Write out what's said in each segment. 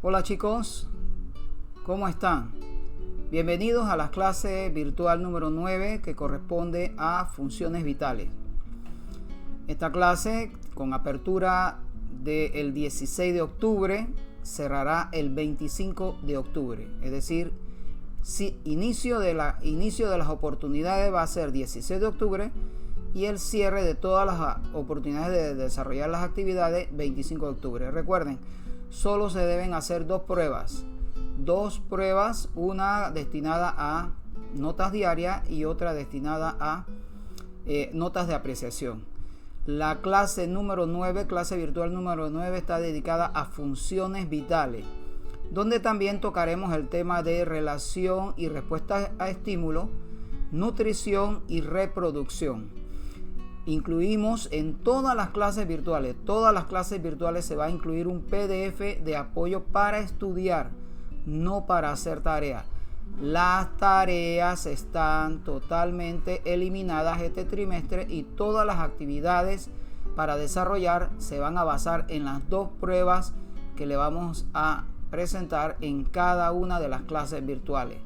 Hola chicos, ¿cómo están? Bienvenidos a la clase virtual número 9 que corresponde a funciones vitales. Esta clase, con apertura del 16 de octubre, cerrará el 25 de octubre. Es decir, inicio de las oportunidades va a ser 16 de octubre y el cierre de todas las oportunidades de desarrollar las actividades 25 de octubre. Recuerden, solo se deben hacer dos pruebas, una destinada a notas diarias y otra destinada a notas de apreciación. La clase número 9, clase virtual número 9, está dedicada a funciones vitales, donde también tocaremos el tema de relación y respuesta a estímulo, nutrición y reproducción. Incluimos en todas las clases virtuales se va a incluir un PDF de apoyo para estudiar, no para hacer tareas. Las tareas están totalmente eliminadas este trimestre y todas las actividades para desarrollar se van a basar en las dos pruebas que le vamos a presentar en cada una de las clases virtuales.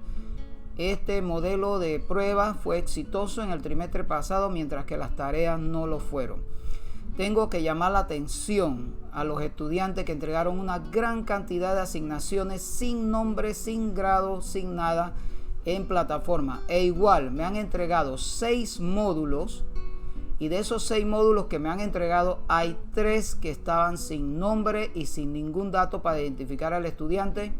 Este modelo de prueba fue exitoso en el trimestre pasado, mientras que las tareas no lo fueron. Tengo que llamar la atención a los estudiantes que entregaron una gran cantidad de asignaciones sin nombre, sin grado, sin nada en plataforma. E igual me han entregado 6 módulos y de esos 6 módulos que me han entregado hay 3 que estaban sin nombre y sin ningún dato para identificar al estudiante.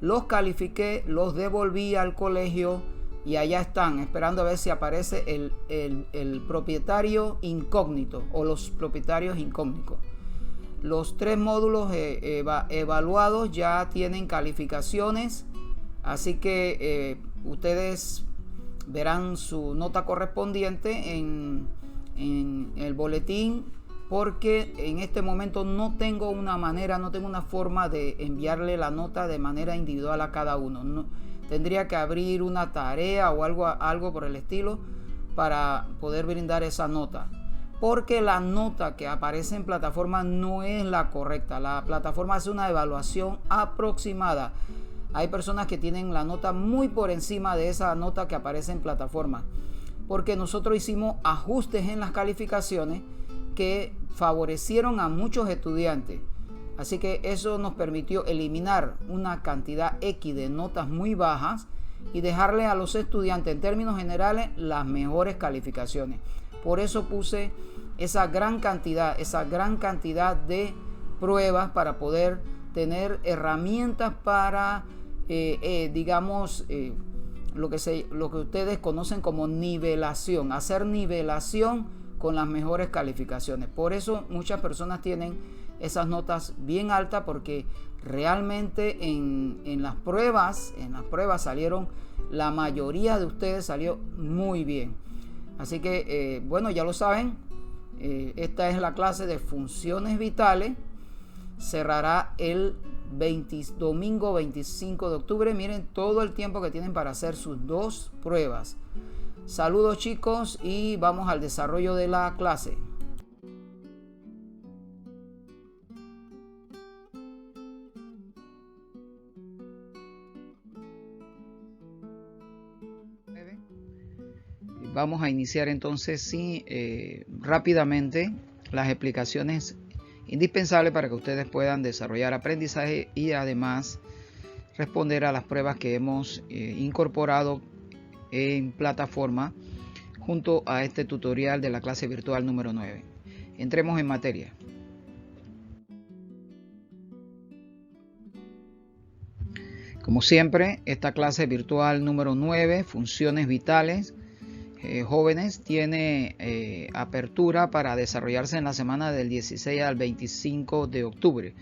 Los califiqué, los devolví al colegio y allá están, esperando a ver si aparece el propietario incógnito o los propietarios incógnitos. Los 3 módulos evaluados ya tienen calificaciones, así que ustedes verán su nota correspondiente en el boletín, porque en este momento no tengo una forma de enviarle la nota de manera individual a cada uno. Tendría que abrir una tarea o algo por el estilo para poder brindar esa nota, porque la nota que aparece en plataforma no es la correcta. La plataforma hace una evaluación aproximada. Hay personas que tienen la nota muy por encima de esa nota que aparece en plataforma, porque nosotros hicimos ajustes en las calificaciones que favorecieron a muchos estudiantes. Así que eso nos permitió eliminar una cantidad X de notas muy bajas y dejarle a los estudiantes en términos generales las mejores calificaciones. Por eso puse esa gran cantidad de pruebas para poder tener herramientas para lo que ustedes conocen como nivelación, hacer nivelación con las mejores calificaciones. Por eso muchas personas tienen esas notas bien altas, porque realmente en las pruebas salieron, la mayoría de ustedes salió muy bien. Así que bueno, ya lo saben, esta es la clase de funciones vitales. Cerrará el domingo 25 de octubre. Miren todo el tiempo que tienen para hacer sus 2 pruebas. Saludos chicos y vamos al desarrollo de la clase. Vamos a iniciar entonces rápidamente las explicaciones indispensables para que ustedes puedan desarrollar aprendizaje y además responder a las pruebas que hemos incorporado en plataforma junto a este tutorial de la clase virtual número 9. Entremos en materia. Como siempre, esta clase virtual número 9, funciones vitales, jóvenes, tiene apertura para desarrollarse en la semana del 16 al 25 de octubre,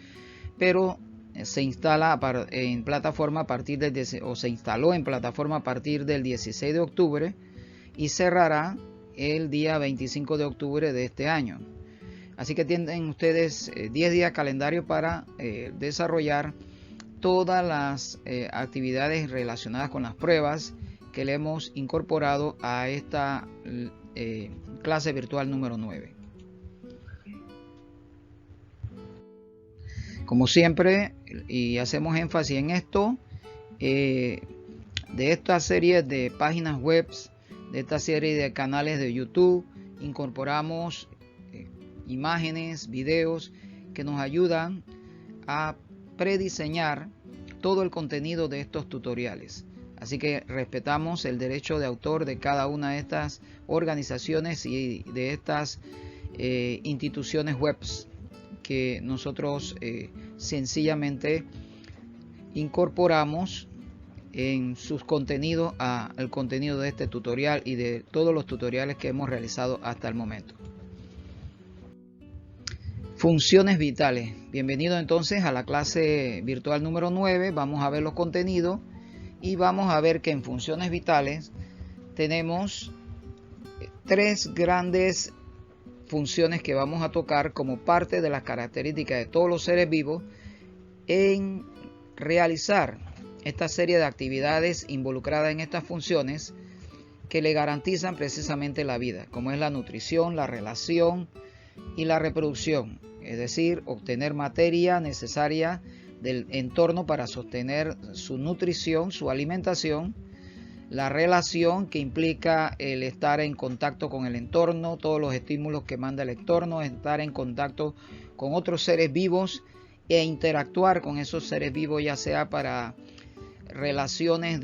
pero se instala en plataforma se instaló en plataforma a partir del 16 de octubre y cerrará el día 25 de octubre de este año. Así que tienen ustedes 10 días calendario para desarrollar todas las actividades relacionadas con las pruebas que le hemos incorporado a esta clase virtual número 9. Como siempre, y hacemos énfasis en esto, de esta serie de páginas web, de esta serie de canales de YouTube, incorporamos imágenes, videos que nos ayudan a prediseñar todo el contenido de estos tutoriales. Así que respetamos el derecho de autor de cada una de estas organizaciones y de estas instituciones web que nosotros sencillamente incorporamos en sus contenidos al contenido de este tutorial y de todos los tutoriales que hemos realizado hasta el momento. Funciones vitales. Bienvenido entonces a la clase virtual número 9. Vamos a ver los contenidos y vamos a ver que en funciones vitales tenemos 3 grandes funciones que vamos a tocar como parte de las características de todos los seres vivos en realizar esta serie de actividades involucradas en estas funciones que le garantizan precisamente la vida, como es la nutrición, la relación y la reproducción, es decir, obtener materia necesaria del entorno para sostener su nutrición, su alimentación, la relación que implica el estar en contacto con el entorno, todos los estímulos que manda el entorno, estar en contacto con otros seres vivos e interactuar con esos seres vivos, ya sea para relaciones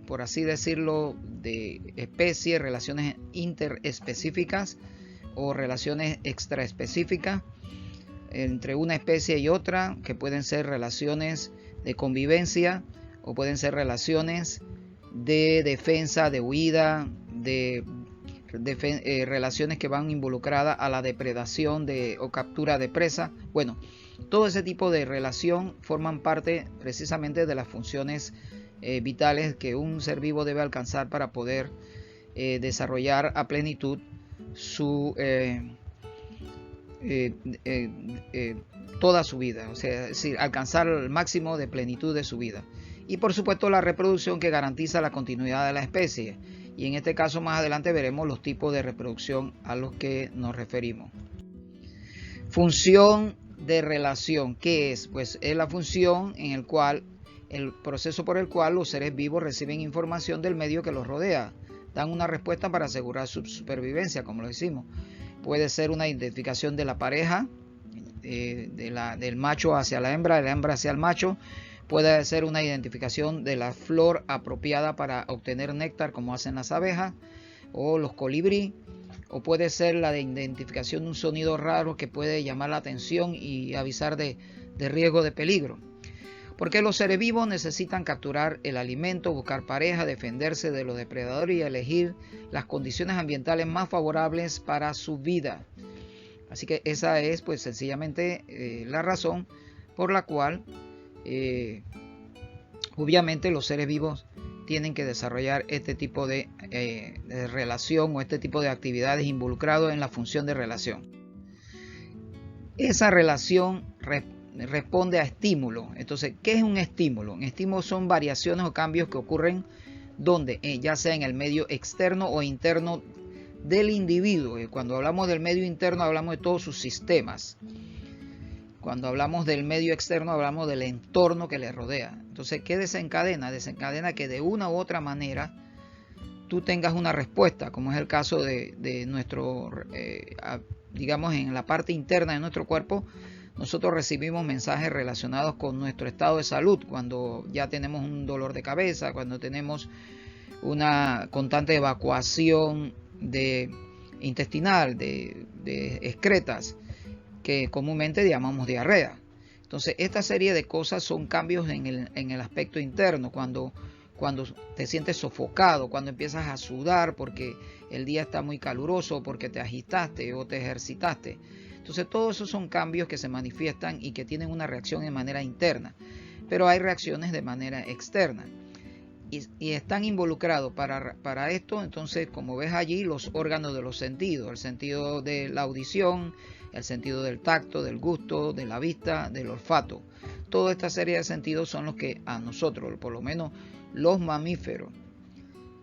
por así decirlo, de especie, relaciones interespecíficas o relaciones extraespecíficas entre una especie y otra, que pueden ser relaciones de convivencia o pueden ser relaciones de defensa, de huida, relaciones que van involucradas a la depredación o captura de presa. Bueno, todo ese tipo de relación forman parte precisamente de las funciones vitales que un ser vivo debe alcanzar para poder desarrollar a plenitud su toda su vida, o sea, es decir, alcanzar el máximo de plenitud de su vida. Y por supuesto la reproducción, que garantiza la continuidad de la especie, y en este caso más adelante veremos los tipos de reproducción a los que nos referimos. Función de relación, ¿qué es? Pues es la función en el cual el proceso por el cual los seres vivos reciben información del medio que los rodea, dan una respuesta para asegurar su supervivencia, como lo decimos. Puede ser una identificación de la pareja, del macho hacia la hembra, de la hembra hacia el macho. Puede ser una identificación de la flor apropiada para obtener néctar, como hacen las abejas o los colibrí. O puede ser la de identificación de un sonido raro que puede llamar la atención y avisar de riesgo de peligro. Porque los seres vivos necesitan capturar el alimento, buscar pareja, defenderse de los depredadores y elegir las condiciones ambientales más favorables para su vida. Así que esa es pues sencillamente la razón por la cual obviamente los seres vivos tienen que desarrollar este tipo de relación o este tipo de actividades involucrados en la función de relación. Esa relación responde a estímulo. Entonces, ¿qué es un estímulo? Un estímulo son variaciones o cambios que ocurren donde, ya sea en el medio externo o interno del individuo. Cuando hablamos del medio interno hablamos de todos sus sistemas. Cuando hablamos del medio externo hablamos del entorno que le rodea. Entonces, ¿qué desencadena? Desencadena que de una u otra manera tú tengas una respuesta, como es el caso de nuestro, digamos, en la parte interna de nuestro cuerpo. Nosotros recibimos mensajes relacionados con nuestro estado de salud, cuando ya tenemos un dolor de cabeza, cuando tenemos una constante evacuación intestinal, de excretas, que comúnmente llamamos diarrea. Entonces, esta serie de cosas son cambios en el aspecto interno, cuando te sientes sofocado, cuando empiezas a sudar porque el día está muy caluroso, porque te agitaste o te ejercitaste. Entonces, todos esos son cambios que se manifiestan y que tienen una reacción de manera interna, pero hay reacciones de manera externa. Y están involucrados para esto, entonces, como ves allí, los órganos de los sentidos, el sentido de la audición, el sentido del tacto, del gusto, de la vista, del olfato. Toda esta serie de sentidos son los que a nosotros, por lo menos los mamíferos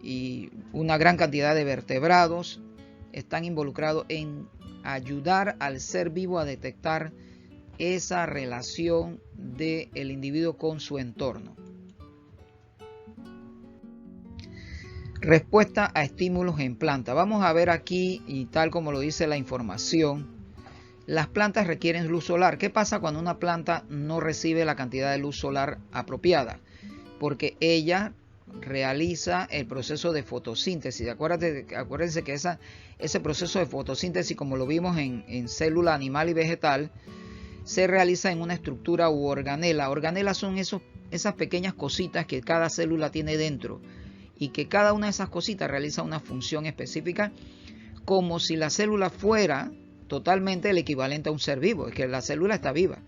y una gran cantidad de vertebrados, están involucrados en ayudar al ser vivo a detectar esa relación del individuo con su entorno. Respuesta a estímulos en planta. Vamos a ver aquí, y tal como lo dice la información, las plantas requieren luz solar. ¿Qué pasa cuando una planta no recibe la cantidad de luz solar apropiada? Porque ella realiza el proceso de fotosíntesis. Acuérdense que ese proceso de fotosíntesis, como lo vimos en célula animal y vegetal, se realiza en una estructura u organela. Organelas son esas pequeñas cositas que cada célula tiene dentro, y que cada una de esas cositas realiza una función específica, como si la célula fuera totalmente el equivalente a un ser vivo. Es que la célula está viva.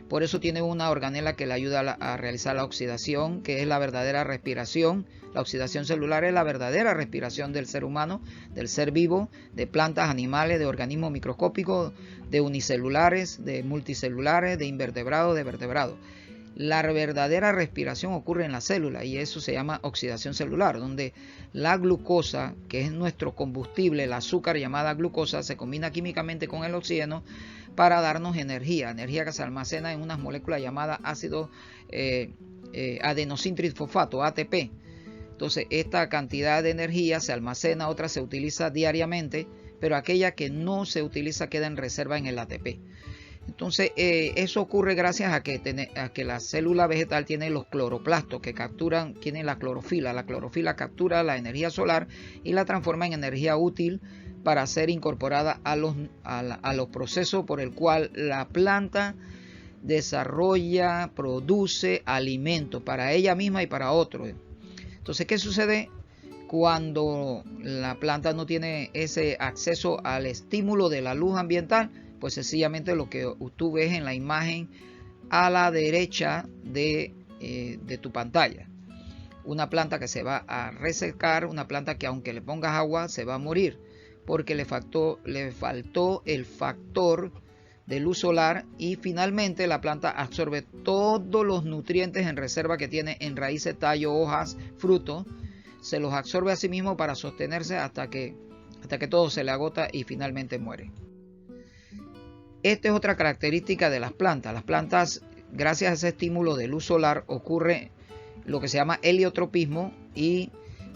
Por eso tiene una organela que le ayuda a realizar la oxidación, que es la verdadera respiración. La oxidación celular es la verdadera respiración del ser humano, del ser vivo, de plantas, animales, de organismos microscópicos, de unicelulares, de multicelulares, de invertebrados, de vertebrados. La verdadera respiración ocurre en la célula, y eso se llama oxidación celular, donde la glucosa, que es nuestro combustible, el azúcar llamada glucosa, se combina químicamente con el oxígeno para darnos energía que se almacena en unas moléculas llamadas ácido adenosintrifosfato, ATP. Entonces, esta cantidad de energía se almacena, otra se utiliza diariamente, pero aquella que no se utiliza queda en reserva en el ATP. Entonces, eso ocurre gracias a que la célula vegetal tiene los cloroplastos que tienen la clorofila. La clorofila captura la energía solar y la transforma en energía útil para ser incorporada a los procesos por el cual la planta desarrolla, produce alimento para ella misma y para otros. Entonces, ¿qué sucede cuando la planta no tiene ese acceso al estímulo de la luz ambiental? Pues sencillamente lo que tú ves en la imagen a la derecha de tu pantalla. Una planta que se va a resecar, una planta que aunque le pongas agua se va a morir, porque le faltó el factor de luz solar, y finalmente la planta absorbe todos los nutrientes en reserva que tiene en raíces, tallo, hojas, frutos. Se los absorbe a sí mismo para sostenerse hasta que todo se le agota y finalmente muere. Esta es otra característica de las plantas. Las plantas, gracias a ese estímulo de luz solar, ocurre lo que se llama heliotropismo y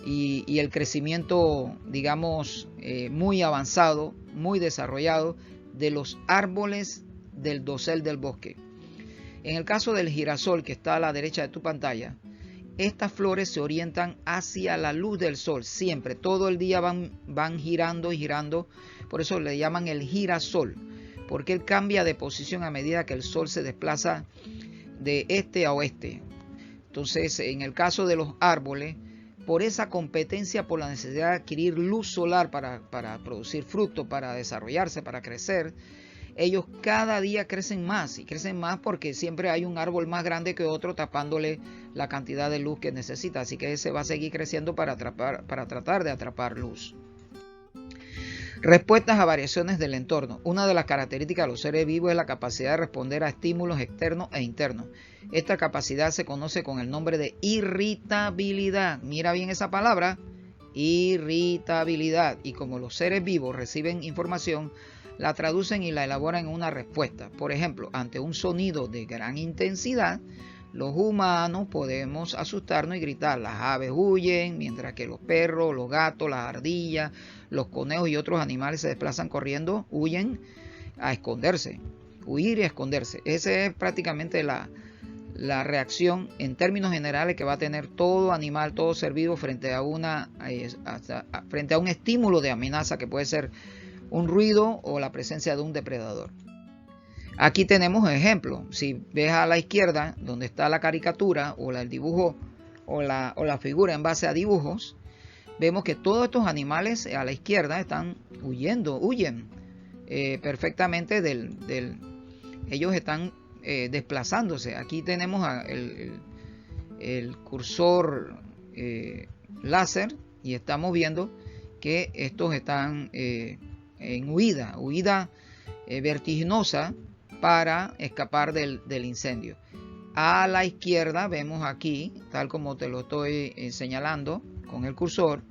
el crecimiento, digamos, muy avanzado, muy desarrollado de los árboles del dosel del bosque. En el caso del girasol, que está a la derecha de tu pantalla, estas flores se orientan hacia la luz del sol siempre. Todo el día van girando y girando. Por eso le llaman el girasol, porque él cambia de posición a medida que el sol se desplaza de este a oeste. Entonces, en el caso de los árboles, por esa competencia, por la necesidad de adquirir luz solar para producir frutos, para desarrollarse, para crecer, ellos cada día crecen más, y crecen más porque siempre hay un árbol más grande que otro tapándole la cantidad de luz que necesita. Así que ese va a seguir creciendo para tratar de atrapar luz. Respuestas a variaciones del entorno. Una de las características de los seres vivos es la capacidad de responder a estímulos externos e internos. Esta capacidad se conoce con el nombre de irritabilidad. Mira bien esa palabra, irritabilidad. Y como los seres vivos reciben información, la traducen y la elaboran en una respuesta. Por ejemplo, ante un sonido de gran intensidad, los humanos podemos asustarnos y gritar. Las aves huyen, mientras que los perros, los gatos, las ardillas, los conejos y otros animales se desplazan corriendo, huyen a esconderse. Huir y esconderse. Esa es prácticamente la reacción en términos generales que va a tener todo animal, todo ser vivo frente a un estímulo de amenaza, que puede ser un ruido o la presencia de un depredador. Aquí tenemos ejemplos. Si ves a la izquierda, donde está la caricatura o el dibujo o la figura en base a dibujos, vemos que todos estos animales a la izquierda están huyen perfectamente ellos están desplazándose. Aquí tenemos el cursor láser y estamos viendo que estos están en huida vertiginosa para escapar del incendio. A la izquierda vemos aquí, tal como te lo estoy señalando con el cursor,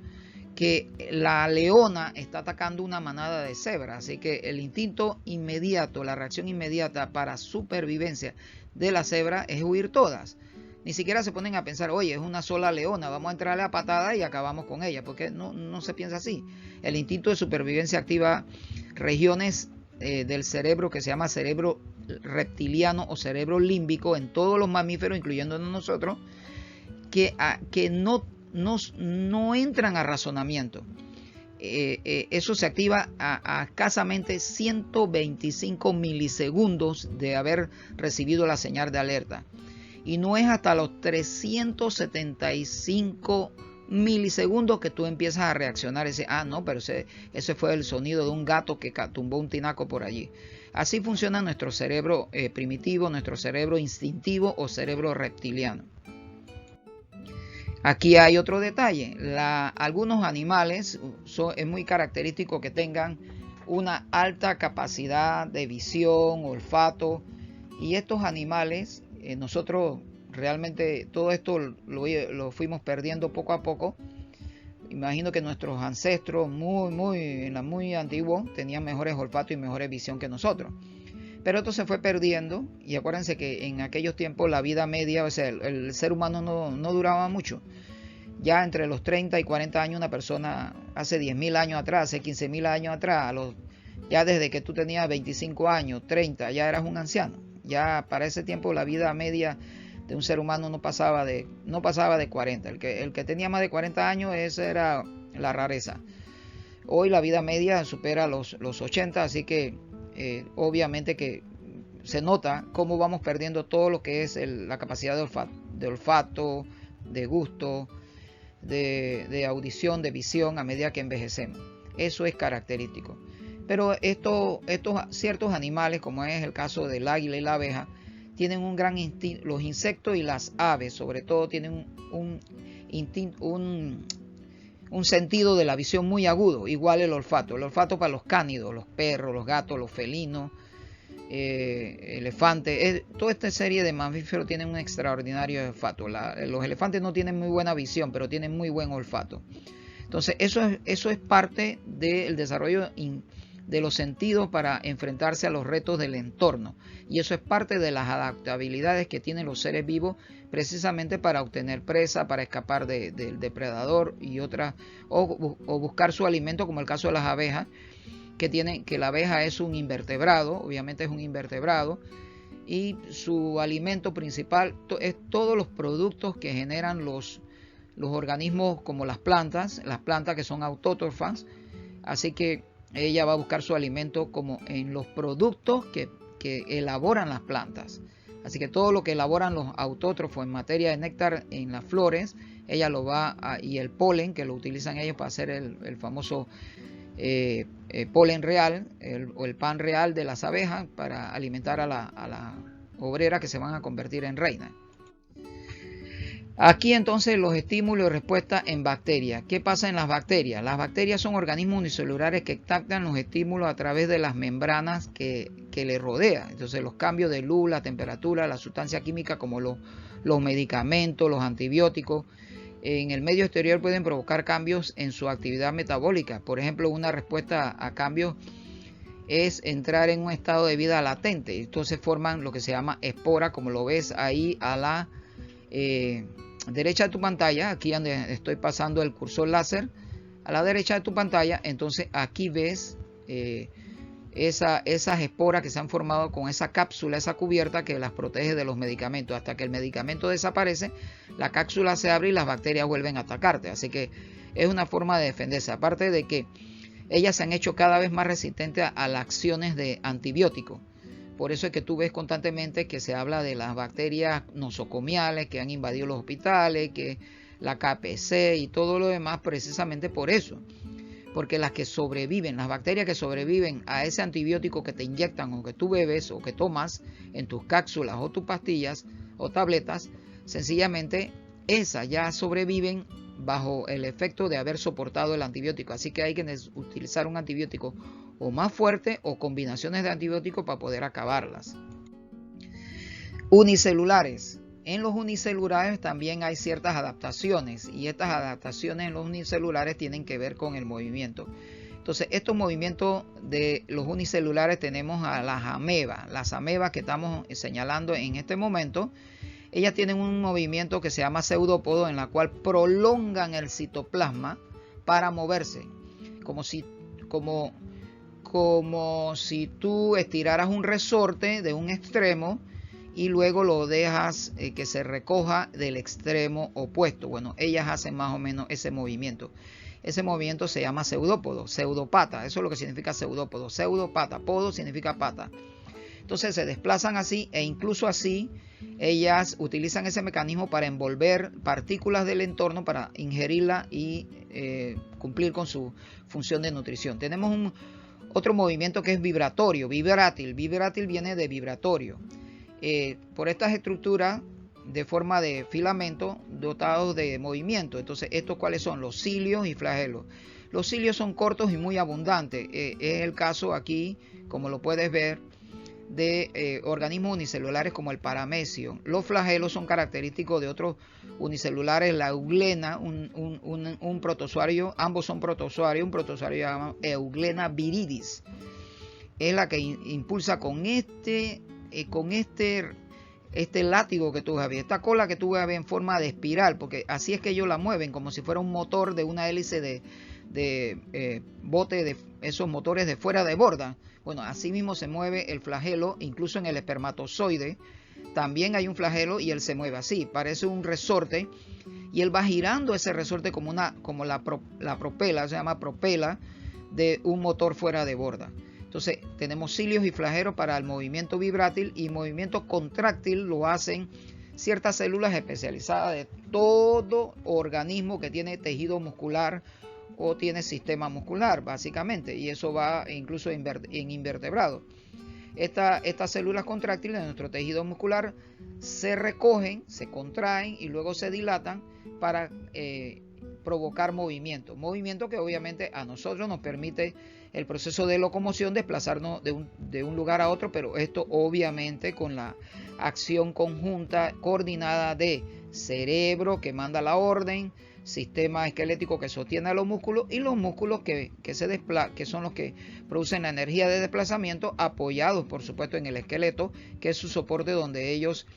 que la leona está atacando una manada de cebras, así que el instinto inmediato, la reacción inmediata para supervivencia de la cebra es huir todas. Ni siquiera se ponen a pensar, oye, es una sola leona, vamos a entrarle a patada y acabamos con ella, porque no se piensa así. El instinto de supervivencia activa regiones del cerebro que se llama cerebro reptiliano o cerebro límbico en todos los mamíferos, incluyéndonos nosotros, que no entran a razonamiento. Eso se activa a escasamente 125 milisegundos de haber recibido la señal de alerta. Y no es hasta los 375 milisegundos que tú empiezas a reaccionar. No, pero ese fue el sonido de un gato que tumbó un tinaco por allí. Así funciona nuestro cerebro primitivo, nuestro cerebro instintivo o cerebro reptiliano. Aquí hay otro detalle. Algunos animales es muy característico que tengan una alta capacidad de visión, olfato, y estos animales, nosotros realmente todo esto lo fuimos perdiendo poco a poco. Imagino que nuestros ancestros muy antiguos tenían mejores olfatos y mejores visión que nosotros. Pero esto se fue perdiendo, y acuérdense que en aquellos tiempos la vida media, o sea, el ser humano no duraba mucho. Ya entre los 30 y 40 años una persona, hace 10.000 años atrás, hace 15.000 años atrás, ya desde que tú tenías 25 años, 30, ya eras un anciano. Ya para ese tiempo la vida media de un ser humano no pasaba de 40. El que tenía más de 40 años, esa era la rareza. Hoy la vida media supera los 80, así que obviamente que se nota cómo vamos perdiendo todo lo que es la capacidad de olfato, de gusto, de audición, de visión a medida que envejecemos. Eso es característico. Pero estos ciertos animales, como es el caso del águila y la abeja, tienen un gran instinto. Los insectos y las aves, sobre todo, tienen un sentido de la visión muy agudo, igual el olfato. El olfato para los cánidos, los perros, los gatos, los felinos, elefantes, toda esta serie de mamíferos tienen un extraordinario olfato. Los elefantes no tienen muy buena visión, pero tienen muy buen olfato. Entonces eso es parte del desarrollo de los sentidos para enfrentarse a los retos del entorno, y eso es parte de las adaptabilidades que tienen los seres vivos precisamente para obtener presa, para escapar del depredador y otras, o buscar su alimento, como el caso de las abejas, que la abeja es un invertebrado, obviamente es un invertebrado, y su alimento principal es todos los productos que generan los organismos, como las plantas que son autótrofas. Así que ella va a buscar su alimento como en los productos que elaboran las plantas. Así que todo lo que elaboran los autótrofos en materia de néctar en las flores, ella y el polen que lo utilizan ellos para hacer el famoso polen real, o el pan real de las abejas, para alimentar a la obrera que se van a convertir en reina. Aquí entonces los estímulos y respuesta en bacterias. ¿Qué pasa en las bacterias? Las bacterias son organismos unicelulares que captan los estímulos a través de las membranas que le rodean. Entonces los cambios de luz, la temperatura, la sustancia química como los medicamentos, los antibióticos, en el medio exterior pueden provocar cambios en su actividad metabólica. Por ejemplo, una respuesta a cambios es entrar en un estado de vida latente. Entonces forman lo que se llama espora, como lo ves ahí a la derecha de tu pantalla, aquí donde estoy pasando el cursor láser, a la derecha de tu pantalla. Entonces aquí ves esas esporas que se han formado con esa cápsula, esa cubierta que las protege de los medicamentos. Hasta que el medicamento desaparece, la cápsula se abre y las bacterias vuelven a atacarte. Así que es una forma de defenderse. Aparte de que ellas se han hecho cada vez más resistentes a las acciones de antibióticos. Por eso es que tú ves constantemente que se habla de las bacterias nosocomiales que han invadido los hospitales, que la KPC y todo lo demás, precisamente por eso. Porque las que sobreviven, las bacterias que sobreviven a ese antibiótico que te inyectan o que tú bebes o que tomas en tus cápsulas o tus pastillas o tabletas, sencillamente esas ya sobreviven bajo el efecto de haber soportado el antibiótico. Así que hay que utilizar un antibiótico o más fuerte o combinaciones de antibióticos para poder acabarlas. Unicelulares. en los unicelulares también hay ciertas adaptaciones, y estas adaptaciones en los unicelulares tienen que ver con el movimiento. Entonces, estos movimientos de los unicelulares tenemos a las amebas que estamos señalando en este momento. Ellas tienen un movimiento que se llama pseudópodo, en la cual prolongan el citoplasma para moverse, como si tú estiraras un resorte de un extremo y luego lo dejas que se recoja del extremo opuesto. Bueno, ellas hacen más o menos ese movimiento. Ese movimiento se llama pseudópodo, pseudopata. Eso es lo que significa pseudópodo. Pseudopata, podo significa pata. Entonces se desplazan así, e incluso así ellas utilizan ese mecanismo para envolver partículas del entorno, para ingerirla y cumplir con su función de nutrición. Tenemos otro movimiento que es vibratorio, vibrátil. Vibrátil viene de vibratorio. Por estas estructuras de forma de filamento dotados de movimiento. Entonces, ¿estos cuáles son? Los cilios y flagelos. Los cilios son cortos y muy abundantes. Es el caso aquí, como lo puedes ver, de organismos unicelulares como el paramecio. Los flagelos son característicos de otros unicelulares, la euglena, un protozoario, ambos son protozoarios, un protozoario llamado Euglena viridis. Es la que impulsa con este látigo que tú ves, esta cola que tú ves en forma de espiral, porque así es que ellos la mueven, como si fuera un motor de una hélice de bote, de esos motores de fuera de borda. Bueno, así mismo se mueve el flagelo, incluso en el espermatozoide también hay un flagelo y él se mueve así, parece un resorte, y él va girando ese resorte como la propela, se llama propela de un motor fuera de borda. Entonces tenemos cilios y flagelos para el movimiento vibrátil, y movimiento contráctil lo hacen ciertas células especializadas de todo organismo que tiene tejido muscular o tiene sistema muscular, básicamente, y eso va incluso en invertebrados. Estas células contráctiles de nuestro tejido muscular se recogen, se contraen y luego se dilatan para provocar movimiento que obviamente a nosotros nos permite el proceso de locomoción, desplazarnos de un lugar a otro, pero esto obviamente con la acción conjunta, coordinada de cerebro que manda la orden, sistema esquelético que sostiene a los músculos, y los músculos que son los que producen la energía de desplazamiento, apoyados por supuesto en el esqueleto, que es su soporte donde ellos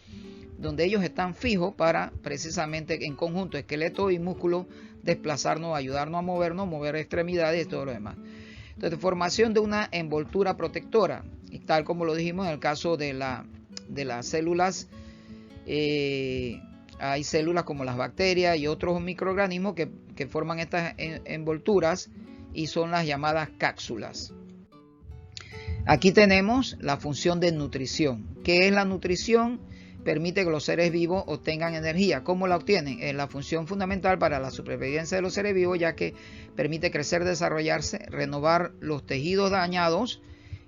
están fijos para precisamente en conjunto, esqueleto y músculo, desplazarnos, ayudarnos a movernos, mover extremidades y todo lo demás. Entonces, formación de una envoltura protectora, y tal como lo dijimos en el caso de las células, hay células como las bacterias y otros microorganismos que forman estas envolturas, y son las llamadas cápsulas. Aquí tenemos la función de nutrición. ¿Qué es la nutrición? Permite que los seres vivos obtengan energía. ¿Cómo la obtienen? Es la función fundamental para la supervivencia de los seres vivos, ya que permite crecer, desarrollarse, renovar los tejidos dañados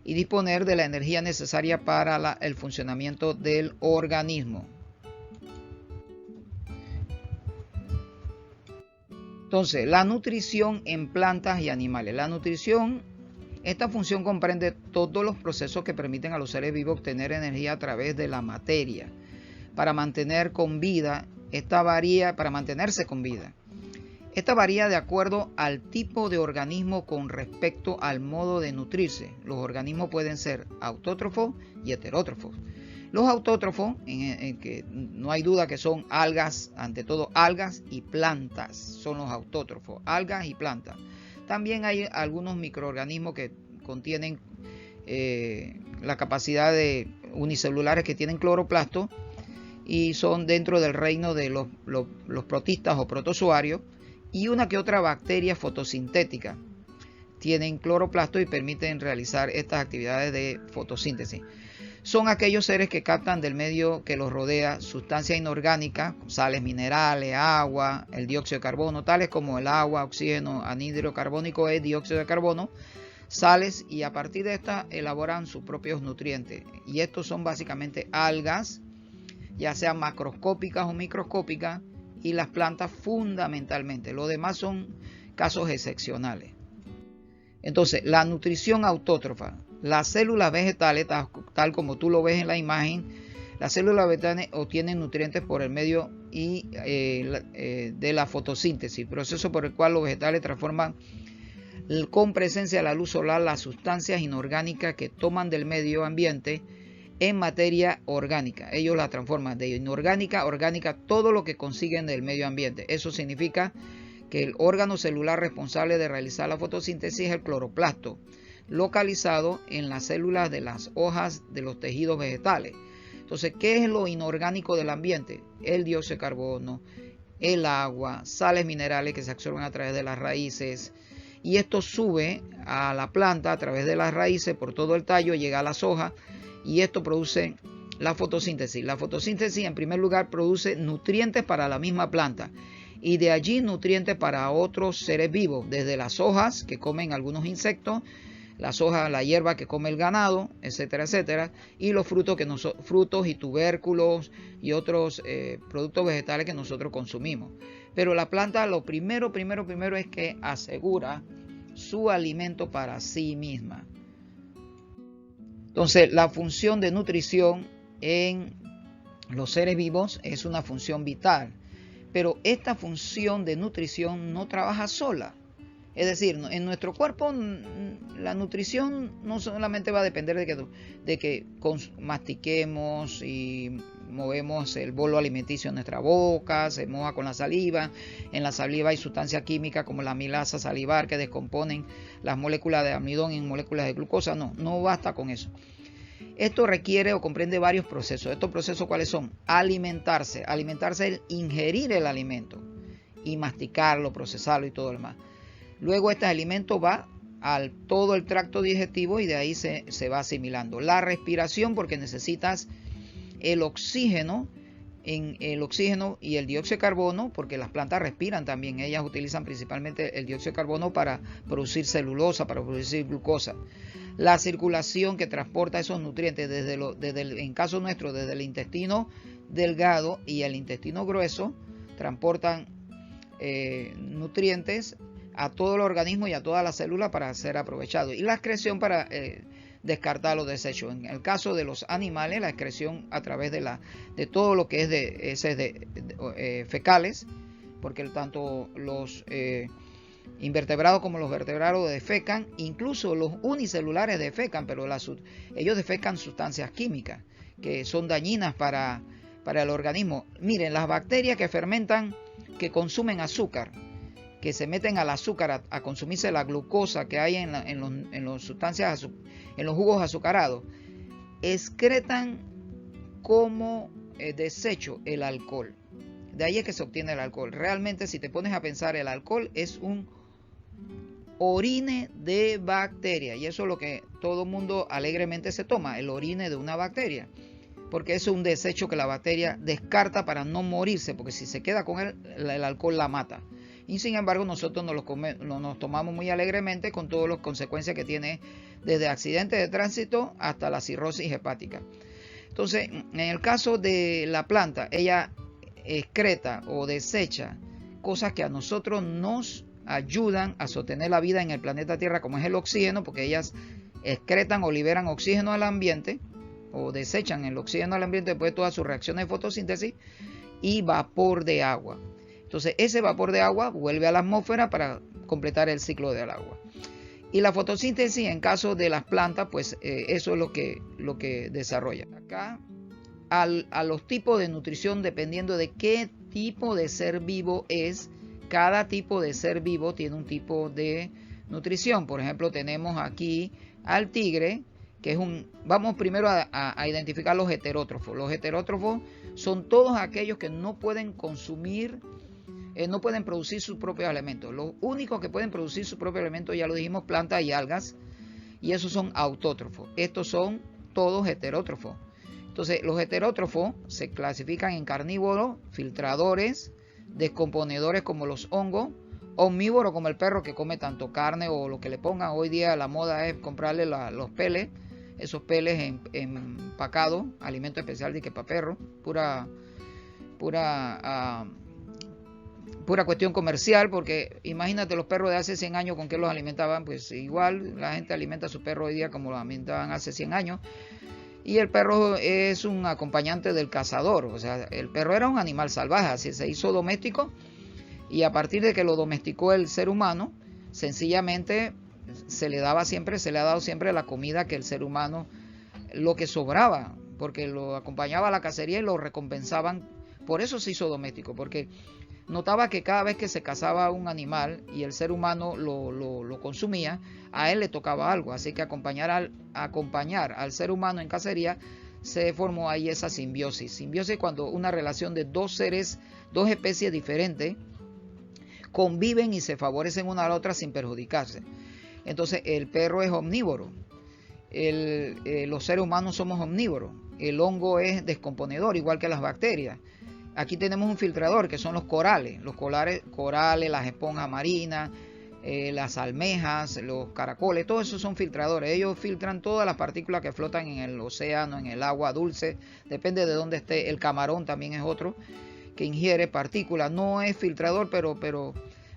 y disponer de la energía necesaria para el funcionamiento del organismo. Entonces, la nutrición en plantas y animales. Esta función comprende todos los procesos que permiten a los seres vivos obtener energía a través de la materia. Para mantenerse con vida. Esta varía de acuerdo al tipo de organismo con respecto al modo de nutrirse. Los organismos pueden ser autótrofos y heterótrofos. Los autótrofos, en que no hay duda que son algas, ante todo algas y plantas, son los autótrofos, algas y plantas. También hay algunos microorganismos que contienen la capacidad de unicelulares que tienen cloroplasto, y son dentro del reino de los protistas o protozoarios, y una que otra bacteria fotosintética tienen cloroplasto y permiten realizar estas actividades de fotosíntesis. Son aquellos seres que captan del medio que los rodea sustancias inorgánicas, sales minerales, agua, el dióxido de carbono, tales como el agua, oxígeno, anhídrido carbónico e dióxido de carbono, sales, y a partir de estas elaboran sus propios nutrientes. Y estos son básicamente algas, ya sean macroscópicas o microscópicas, y las plantas fundamentalmente. Los demás son casos excepcionales. Entonces, la nutrición autótrofa. Las células vegetales, tal como tú lo ves en la imagen, Las células vegetales obtienen nutrientes por el medio de la fotosíntesis, proceso por el cual los vegetales transforman con presencia de la luz solar las sustancias inorgánicas que toman del medio ambiente en materia orgánica. Ellos la transforman de inorgánica a orgánica, todo lo que consiguen del medio ambiente. Eso significa que el órgano celular responsable de realizar la fotosíntesis es el cloroplasto, localizado en las células de las hojas de los tejidos vegetales. Entonces, ¿qué es lo inorgánico del ambiente? El dióxido de carbono, el agua, sales minerales que se absorben a través de las raíces, y esto sube a la planta a través de las raíces por todo el tallo, llega a las hojas, y esto produce la fotosíntesis. La fotosíntesis, en primer lugar, produce nutrientes para la misma planta, y de allí nutrientes para otros seres vivos, desde las hojas que comen algunos insectos, las hojas, la hierba que come el ganado, etcétera, etcétera, y los frutos frutos y tubérculos y otros productos vegetales que nosotros consumimos. Pero la planta, lo primero es que asegura su alimento para sí misma. Entonces, la función de nutrición en los seres vivos es una función vital, pero esta función de nutrición no trabaja sola. Es decir, en nuestro cuerpo la nutrición no solamente va a depender de que mastiquemos y movemos el bolo alimenticio en nuestra boca, se moja con la saliva. En la saliva hay sustancias químicas como la amilasa salivar que descomponen las moléculas de almidón en moléculas de glucosa. No basta con eso. Esto requiere o comprende varios procesos. ¿Estos procesos cuáles son? Alimentarse. Alimentarse es ingerir el alimento y masticarlo, procesarlo y todo lo demás. Luego este alimento va a todo el tracto digestivo y de ahí se va asimilando. La respiración, porque necesitas el oxígeno y el dióxido de carbono, porque las plantas respiran también. Ellas utilizan principalmente el dióxido de carbono para producir celulosa, para producir glucosa. La circulación que transporta esos nutrientes en caso nuestro, desde el intestino delgado y el intestino grueso, transportan nutrientes a todo el organismo y a toda la célula para ser aprovechado, y la excreción para descartar los desechos. En el caso de los animales, la excreción a través de todo lo que es de heces fecales, porque tanto los invertebrados como los vertebrados defecan, incluso los unicelulares defecan, pero ellos defecan sustancias químicas que son dañinas para el organismo. Miren, las bacterias que fermentan, que consumen azúcar, que se meten al azúcar a consumirse la glucosa que hay en los sustancias, en los jugos azucarados, excretan como desecho el alcohol. De ahí es que se obtiene el alcohol. Realmente, si te pones a pensar, el alcohol es un orine de bacteria, y eso es lo que todo mundo alegremente se toma, el orine de una bacteria, porque eso es un desecho que la bacteria descarta para no morirse, porque si se queda con él, el alcohol la mata. Y sin embargo nosotros nos tomamos muy alegremente, con todas las consecuencias que tiene, desde accidentes de tránsito hasta la cirrosis hepática. Entonces, en el caso de la planta, ella excreta o desecha cosas que a nosotros nos ayudan a sostener la vida en el planeta Tierra, como es el oxígeno, porque ellas excretan o liberan oxígeno al ambiente, o desechan el oxígeno al ambiente después de todas sus reacciones de fotosíntesis, y vapor de agua. Entonces ese vapor de agua vuelve a la atmósfera para completar el ciclo del agua. Y la fotosíntesis, en caso de las plantas, pues eso es lo que desarrolla. Acá a los tipos de nutrición, dependiendo de qué tipo de ser vivo es, cada tipo de ser vivo tiene un tipo de nutrición. Por ejemplo, tenemos aquí al tigre, que es vamos primero a identificar los heterótrofos. Los heterótrofos son todos aquellos que no pueden consumir, no pueden producir sus propios alimentos. Los únicos que pueden producir sus propios alimentos, ya lo dijimos, plantas y algas, y esos son autótrofos. Estos son todos heterótrofos. Entonces, los heterótrofos se clasifican en carnívoros, filtradores, descomponedores como los hongos, omnívoros como el perro que come tanto carne o lo que le pongan. Hoy día la moda es comprarle los peles, esos peles empacados, alimento especial de que para perro, pura cuestión comercial, porque imagínate los perros de hace 100 años con qué los alimentaban. Pues igual la gente alimenta a sus perros hoy día como los alimentaban hace 100 años. Y el perro es un acompañante del cazador, o sea, el perro era un animal salvaje, así se hizo doméstico, y a partir de que lo domesticó el ser humano, sencillamente se le ha dado siempre la comida que el ser humano, lo que sobraba, porque lo acompañaba a la cacería y lo recompensaban. Por eso se hizo doméstico, porque notaba que cada vez que se cazaba un animal y el ser humano lo consumía, a él le tocaba algo. Así que acompañar al ser humano en cacería, se formó ahí esa simbiosis. Simbiosis cuando una relación de dos especies diferentes, conviven y se favorecen una a la otra sin perjudicarse. Entonces el perro es omnívoro, los seres humanos somos omnívoros, el hongo es descomponedor, igual que las bacterias. Aquí tenemos un filtrador que son los corales, las esponjas marinas, las almejas, los caracoles, todos esos son filtradores. Ellos filtran todas las partículas que flotan en el océano, en el agua dulce, depende de dónde esté. El camarón también es otro que ingiere partículas, no es filtrador, pero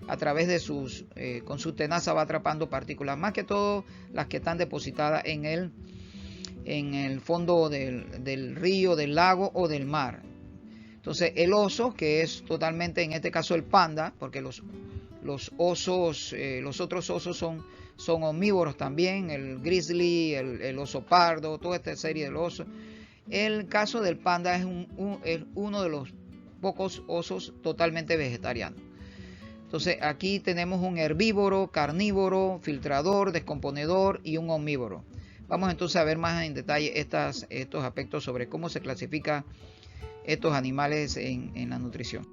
a través de con su tenaza va atrapando partículas, más que todo las que están depositadas en el fondo del río, del lago o del mar. Entonces el oso, que es totalmente, en este caso el panda, porque los osos, los otros osos son omnívoros también, el grizzly, el oso pardo, toda esta serie de osos. El caso del panda es uno de los pocos osos totalmente vegetarianos. Entonces aquí tenemos un herbívoro, carnívoro, filtrador, descomponedor y un omnívoro. Vamos entonces a ver más en detalle estos aspectos sobre cómo se clasifica estos animales en la nutrición.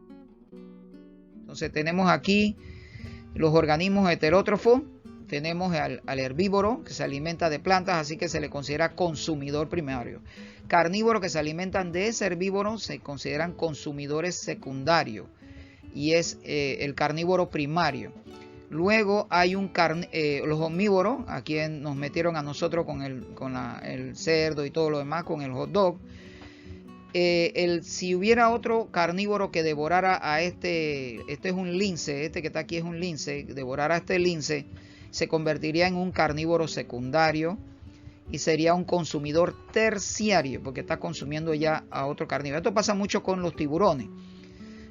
Entonces tenemos aquí los organismos heterótrofos, tenemos al herbívoro que se alimenta de plantas, así que se le considera consumidor primario. Carnívoros que se alimentan de ese herbívoro se consideran consumidores secundarios y es el carnívoro primario. Luego hay los omnívoros, aquí nos metieron a nosotros con el cerdo y todo lo demás, con el hot dog. Si hubiera otro carnívoro que devorara a este es un lince, este que está aquí es un lince, devorara a este lince, se convertiría en un carnívoro secundario y sería un consumidor terciario, porque está consumiendo ya a otro carnívoro. Esto pasa mucho con los tiburones.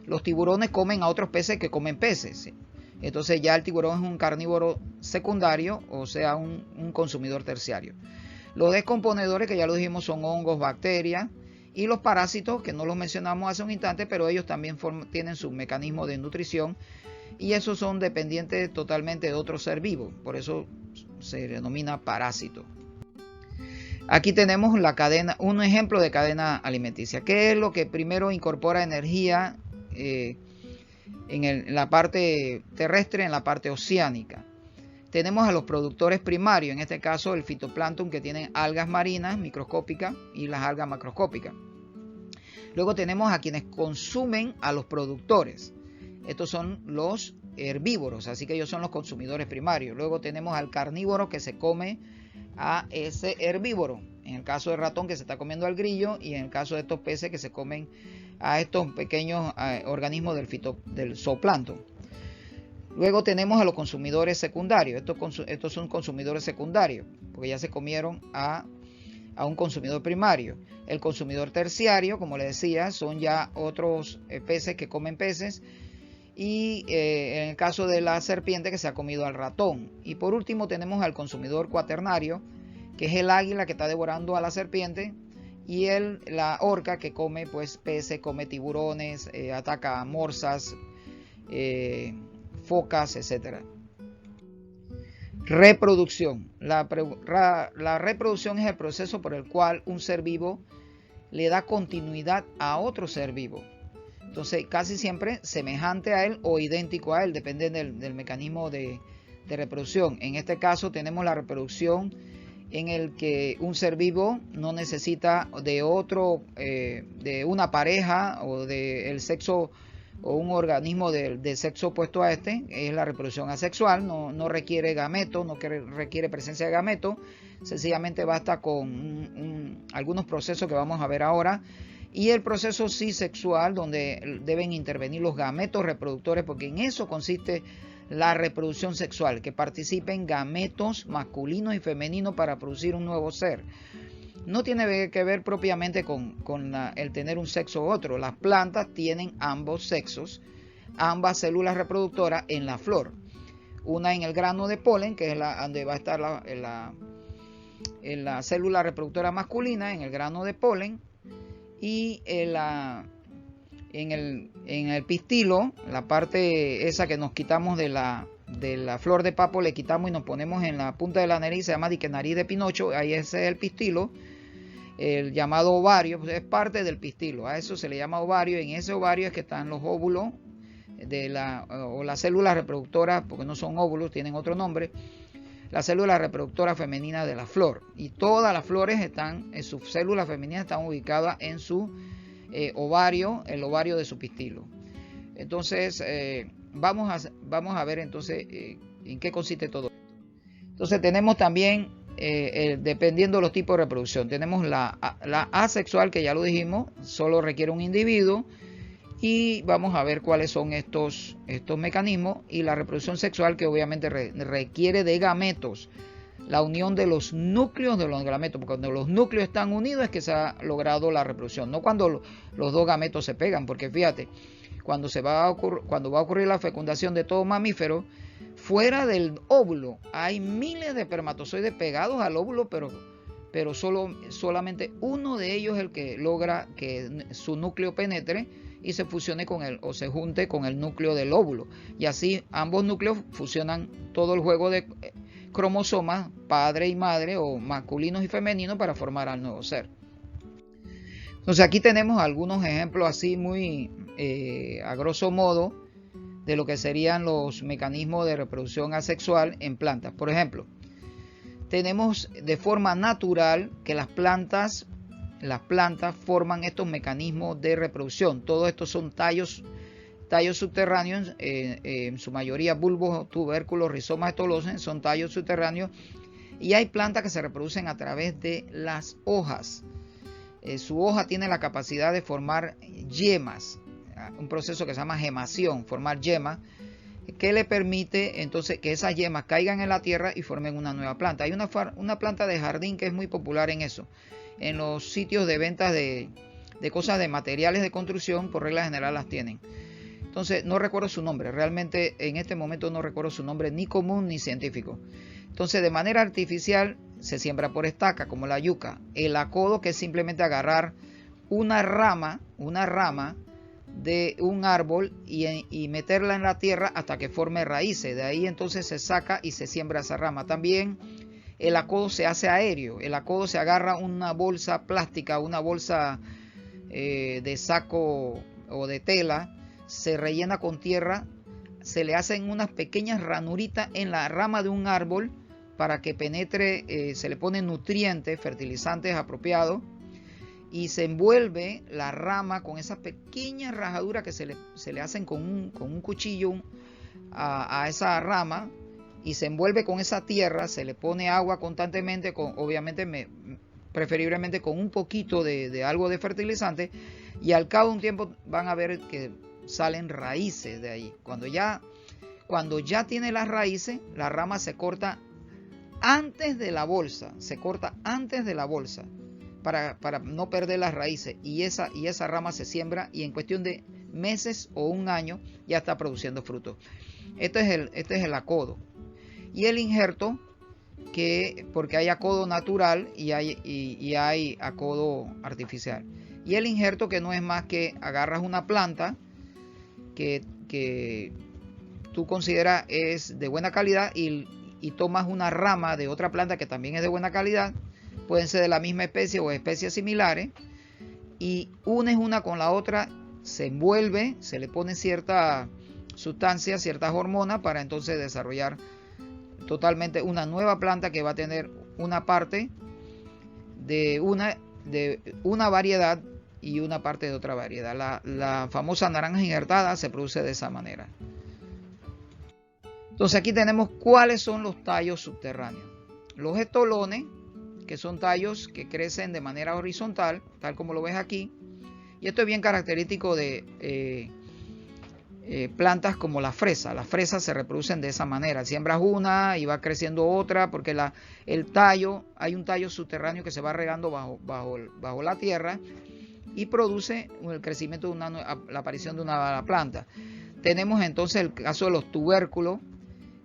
Los tiburones comen a otros peces que comen peces, ¿sí? Entonces ya el tiburón es un carnívoro secundario, o sea, un consumidor terciario. Los descomponedores, que ya lo dijimos, son hongos, bacterias, y los parásitos, que no los mencionamos hace un instante, pero ellos también tienen su mecanismo de nutrición, y esos son dependientes totalmente de otro ser vivo, por eso se denomina parásito. Aquí tenemos un ejemplo de cadena alimenticia. ¿Qué es lo que primero incorpora energía en la parte terrestre, en la parte oceánica? Tenemos a los productores primarios, en este caso el fitoplancton, que tienen algas marinas microscópicas y las algas macroscópicas. Luego tenemos a quienes consumen a los productores. Estos son los herbívoros, así que ellos son los consumidores primarios. Luego tenemos al carnívoro que se come a ese herbívoro. En el caso del ratón, que se está comiendo al grillo, y en el caso de estos peces que se comen a estos pequeños organismos del zooplancton. Luego tenemos a los consumidores secundarios. Estos son consumidores secundarios, porque ya se comieron a un consumidor primario. El consumidor terciario, como les decía, son ya otros peces que comen peces. Y en el caso de la serpiente, que se ha comido al ratón. Y por último tenemos al consumidor cuaternario, que es el águila que está devorando a la serpiente. Y la orca, que come pues peces, come tiburones, ataca a morsas, focas, etc. Reproducción. La reproducción es el proceso por el cual un ser vivo le da continuidad a otro ser vivo. Entonces, casi siempre semejante a él o idéntico a él, depende del mecanismo de reproducción. En este caso tenemos la reproducción en el que un ser vivo no necesita de una pareja o del sexo, o un organismo de sexo opuesto a este. Es la reproducción asexual, no requiere gametos, no requiere presencia de gametos, sencillamente basta con algunos procesos que vamos a ver ahora, y el proceso cisexual, donde deben intervenir los gametos reproductores, porque en eso consiste la reproducción sexual, que participen gametos masculinos y femeninos para producir un nuevo ser. no tiene que ver propiamente con el tener un sexo u otro. Las plantas tienen ambos sexos, ambas células reproductoras en la flor. Una en el grano de polen, que es donde va a estar la célula reproductora masculina, en el grano de polen, y en el pistilo, la parte esa que nos quitamos de la flor de papo, le quitamos y nos ponemos en la punta de la nariz, se llama dique nariz de Pinocho, ahí ese es el pistilo, el llamado ovario, pues es parte del pistilo, a eso se le llama ovario, en ese ovario es que están los óvulos o las células reproductoras, porque no son óvulos, tienen otro nombre, las células reproductoras femeninas de la flor, y todas las flores están, en sus células femeninas están ubicadas en su ovario, el ovario de su pistilo. Entonces, vamos a ver entonces en qué consiste todo esto. Entonces tenemos también, dependiendo de los tipos de reproducción, tenemos la asexual, que ya lo dijimos, solo requiere un individuo, y vamos a ver cuáles son estos mecanismos, y la reproducción sexual, que obviamente requiere de gametos, la unión de los núcleos de los gametos, porque cuando los núcleos están unidos es que se ha logrado la reproducción, no cuando los dos gametos se pegan, porque fíjate, cuando va a ocurrir la fecundación de todo mamífero, fuera del óvulo hay miles de espermatozoides pegados al óvulo, pero solamente uno de ellos es el que logra que su núcleo penetre y se fusione o se junte con el núcleo del óvulo, y así ambos núcleos fusionan todo el juego de cromosomas, padre y madre, o masculinos y femeninos, para formar al nuevo ser. Entonces aquí tenemos algunos ejemplos así muy a grosso modo de lo que serían los mecanismos de reproducción asexual en plantas. Por ejemplo, tenemos de forma natural que las plantas forman estos mecanismos de reproducción. Todos estos son tallos subterráneos, en su mayoría bulbos, tubérculos, rizomas, estolones, son tallos subterráneos, y hay plantas que se reproducen a través de las hojas. Su hoja tiene la capacidad de formar yemas, un proceso que se llama gemación, formar yemas, que le permite entonces que esas yemas caigan en la tierra y formen una nueva planta. Hay una planta de jardín que es muy popular en eso, en los sitios de ventas de cosas de materiales de construcción, por regla general las tienen. Entonces no recuerdo su nombre, realmente en este momento no recuerdo su nombre ni común ni científico. Entonces de manera artificial se siembra por estaca, como la yuca. El acodo, que es simplemente agarrar una rama de un árbol y meterla en la tierra hasta que forme raíces. De ahí entonces se saca y se siembra esa rama. También el acodo se hace aéreo. El acodo se agarra una bolsa plástica, una bolsa de saco o de tela, se rellena con tierra, se le hacen unas pequeñas ranuritas en la rama de un árbol para que penetre, se le ponen nutrientes, fertilizantes apropiados, y se envuelve la rama con esas pequeñas rajaduras que se le hacen con un cuchillo a esa rama, y se envuelve con esa tierra, se le pone agua constantemente, obviamente preferiblemente con un poquito de algo de fertilizante, y al cabo de un tiempo van a ver que salen raíces de ahí. Cuando ya tiene las raíces, la rama se corta antes de la bolsa, para no perder las raíces, y esa rama se siembra, y en cuestión de meses o un año ya está produciendo frutos. Este es el acodo. Y el injerto, porque hay acodo natural y hay acodo artificial. Y el injerto, que no es más que agarras una planta que tú consideras es de buena calidad y tomas una rama de otra planta que también es de buena calidad, pueden ser de la misma especie o especies similares, y unes una con la otra, se envuelve, se le pone cierta sustancia, ciertas hormonas, para entonces desarrollar totalmente una nueva planta que va a tener una parte de una variedad y una parte de otra variedad. La famosa naranja injertada se produce de esa manera. Entonces aquí tenemos cuáles son los tallos subterráneos. Los estolones, que son tallos que crecen de manera horizontal, tal como lo ves aquí. Y esto es bien característico de plantas como la fresa. Las fresas se reproducen de esa manera. Siembras una y va creciendo otra porque el tallo, hay un tallo subterráneo que se va regando bajo la tierra y produce el crecimiento de la aparición de una nueva planta. Tenemos entonces el caso de los tubérculos,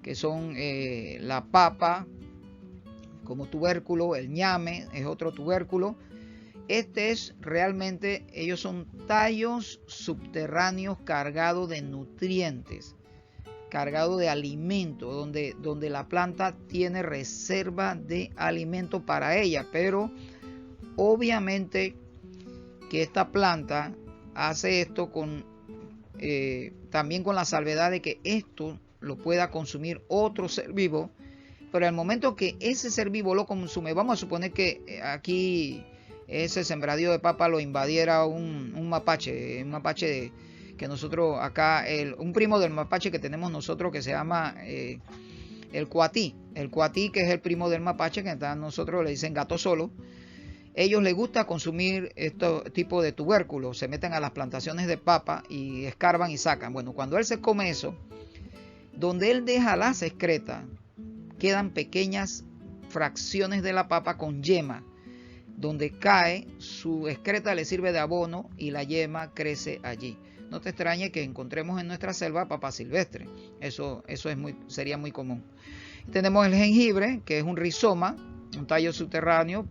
que son la papa como tubérculo, el ñame es otro tubérculo. Ellos son tallos subterráneos cargados de nutrientes, cargados de alimento, donde la planta tiene reserva de alimento para ella, pero obviamente que esta planta hace esto también con la salvedad de que esto lo pueda consumir otro ser vivo, pero al momento que ese ser vivo lo consume, vamos a suponer que aquí ese sembradío de papa lo invadiera un mapache, que nosotros acá, un primo del mapache que tenemos nosotros que se llama el cuatí, que es el primo del mapache, que nosotros le dicen gato solo. Ellos les gusta consumir este tipo de tubérculos, se meten a las plantaciones de papa y escarban y sacan. Bueno, cuando él se come eso, donde él deja las excretas, quedan pequeñas fracciones de la papa con yema. Donde cae, su excreta le sirve de abono y la yema crece allí. No te extrañe que encontremos en nuestra selva papa silvestre. Eso sería muy común. Tenemos el jengibre, que es un rizoma, un tallo subterráneo,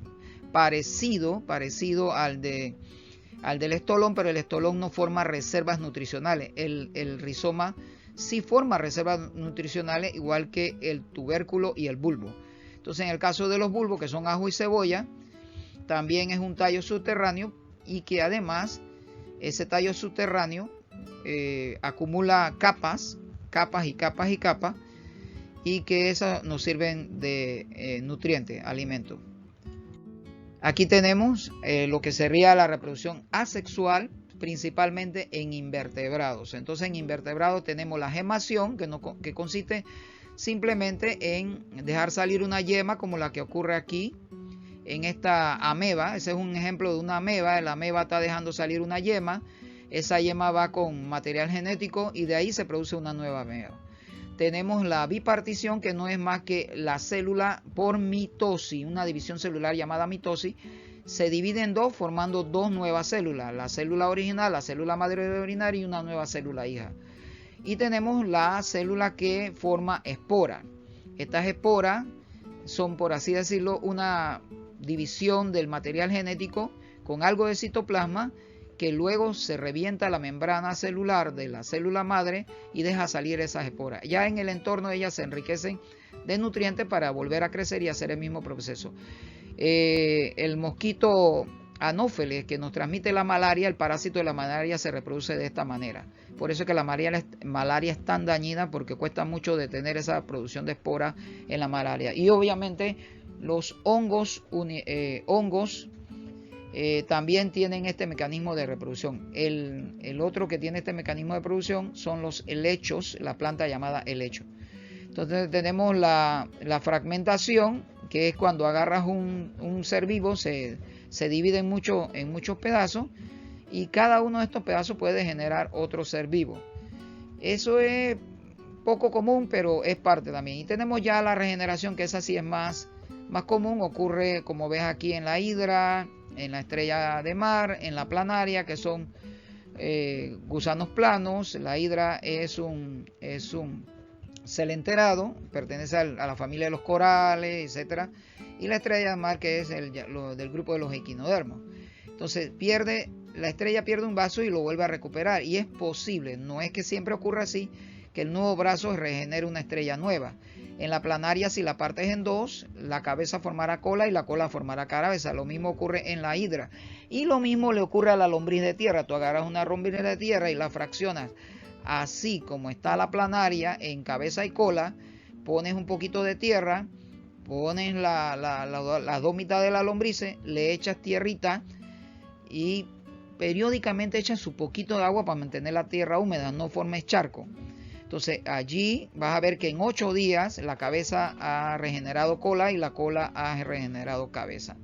parecido al del estolón, pero el estolón no forma reservas nutricionales. El rizoma sí forma reservas nutricionales, igual que el tubérculo y el bulbo. Entonces, en el caso de los bulbos, que son ajo y cebolla, también es un tallo subterráneo y que además ese tallo subterráneo acumula capas y que esas nos sirven de nutrientes, alimento. Aquí tenemos lo que sería la reproducción asexual, principalmente en invertebrados. Entonces, en invertebrados tenemos la gemación, que consiste simplemente en dejar salir una yema, como la que ocurre aquí en esta ameba. Ese es un ejemplo de una ameba. La ameba está dejando salir una yema. Esa yema va con material genético y de ahí se produce una nueva ameba. Tenemos la bipartición, que no es más que la célula por mitosis, una división celular llamada mitosis. Se divide en dos, formando dos nuevas células: la célula original, la célula madre originaria, y una nueva célula hija. Y tenemos la célula que forma espora. Estas esporas son, por así decirlo, una división del material genético con algo de citoplasma, que luego se revienta la membrana celular de la célula madre y deja salir esas esporas. Ya en el entorno ellas se enriquecen de nutrientes para volver a crecer y hacer el mismo proceso. El mosquito anófeles, que nos transmite la malaria, el parásito de la malaria se reproduce de esta manera. Por eso es que la malaria es tan dañina, porque cuesta mucho detener esa producción de esporas en la malaria. Y obviamente los hongos también tienen este mecanismo de reproducción. El otro que tiene este mecanismo de reproducción son los helechos, la planta llamada helecho. Entonces tenemos la fragmentación, que es cuando agarras un ser vivo, se divide en muchos pedazos, y cada uno de estos pedazos puede generar otro ser vivo. Eso es poco común, pero es parte también. Y tenemos ya la regeneración, que esa sí es más común. Ocurre, como ves aquí, en la hidra, en la estrella de mar, en la planaria, que son gusanos planos. La hidra es un celenterado, pertenece a la familia de los corales, etcétera. Y la estrella de mar, que es del grupo de los equinodermos. Entonces la estrella pierde un brazo y lo vuelve a recuperar. Y es posible, no es que siempre ocurra así, que el nuevo brazo regenere una estrella nueva. En la planaria, si la partes en dos, la cabeza formará cola y la cola formará cabeza. Lo mismo ocurre en la hidra. Y lo mismo le ocurre a la lombriz de tierra. Tú agarras una lombriz de tierra y la fraccionas así como está la planaria, en cabeza y cola. Pones un poquito de tierra, pones las dos mitades de la lombriz, le echas tierrita y periódicamente echas su poquito de agua para mantener la tierra húmeda, no formes charco. Entonces allí vas a ver que en 8 días la cabeza ha regenerado cola y la cola ha regenerado cabeza.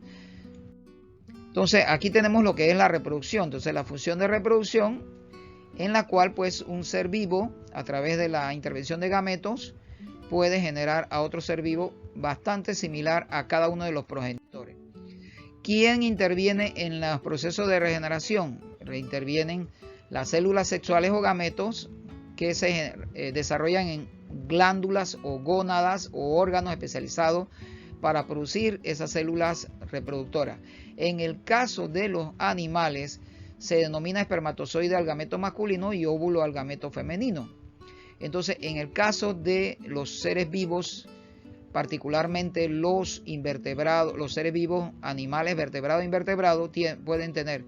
Entonces aquí tenemos lo que es la reproducción. Entonces la función de reproducción en la cual pues un ser vivo, a través de la intervención de gametos, puede generar a otro ser vivo bastante similar a cada uno de los progenitores. ¿Quién interviene en los procesos de regeneración? Intervienen las células sexuales o gametos que se desarrollan en glándulas o gónadas o órganos especializados para producir esas células reproductoras. En el caso de los animales, se denomina espermatozoide al gameto masculino y óvulo al gameto femenino. Entonces, en el caso de los seres vivos, particularmente los invertebrados, los seres vivos, animales vertebrados e invertebrados, pueden tener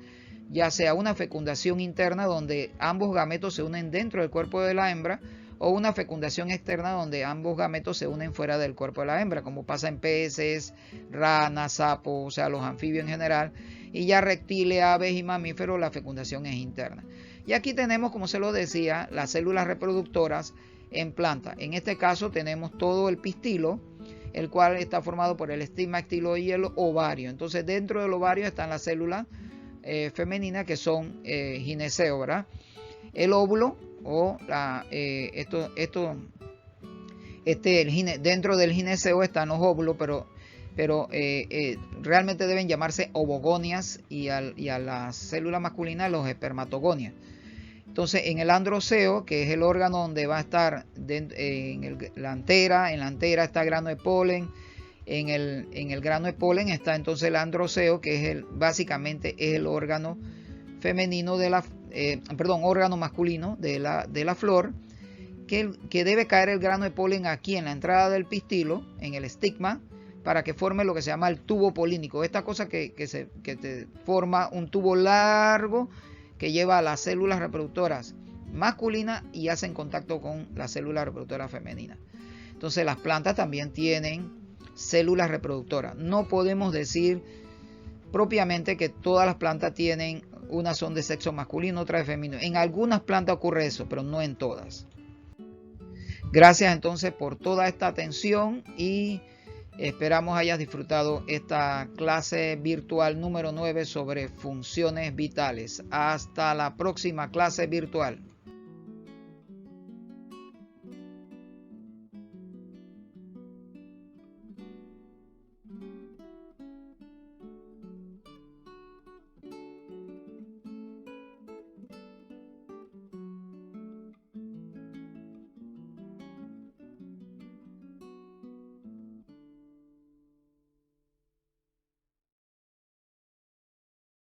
ya sea una fecundación interna donde ambos gametos se unen dentro del cuerpo de la hembra, o una fecundación externa donde ambos gametos se unen fuera del cuerpo de la hembra, como pasa en peces, ranas, sapos, o sea, los anfibios en general, y ya reptiles, aves y mamíferos, la fecundación es interna. Y aquí tenemos, como se lo decía, las células reproductoras en planta. En este caso tenemos todo el pistilo, el cual está formado por el estigma, estilo y el ovario. Entonces, dentro del ovario están las células femeninas, que son gineceo, ¿verdad? El óvulo o dentro del gineceo están los óvulos, pero realmente deben llamarse ovogonias, y a las células masculinas los espermatogonias. Entonces, en el androceo, que es el órgano donde va a estar en la antera está el grano de polen. En el grano de polen está entonces el androceo, que es básicamente es el órgano femenino órgano masculino de la flor, que debe caer el grano de polen aquí en la entrada del pistilo, en el estigma, para que forme lo que se llama el tubo polínico. Esta cosa que te forma un tubo largo que lleva a las células reproductoras masculinas y hacen contacto con las células reproductoras femeninas. Entonces, las plantas también tienen células reproductoras. No podemos decir propiamente que todas las plantas tienen, unas son de sexo masculino, otras de femenino. En algunas plantas ocurre eso, pero no en todas. Gracias entonces por toda esta atención y esperamos hayas disfrutado esta clase virtual número 9 sobre funciones vitales. Hasta la próxima clase virtual.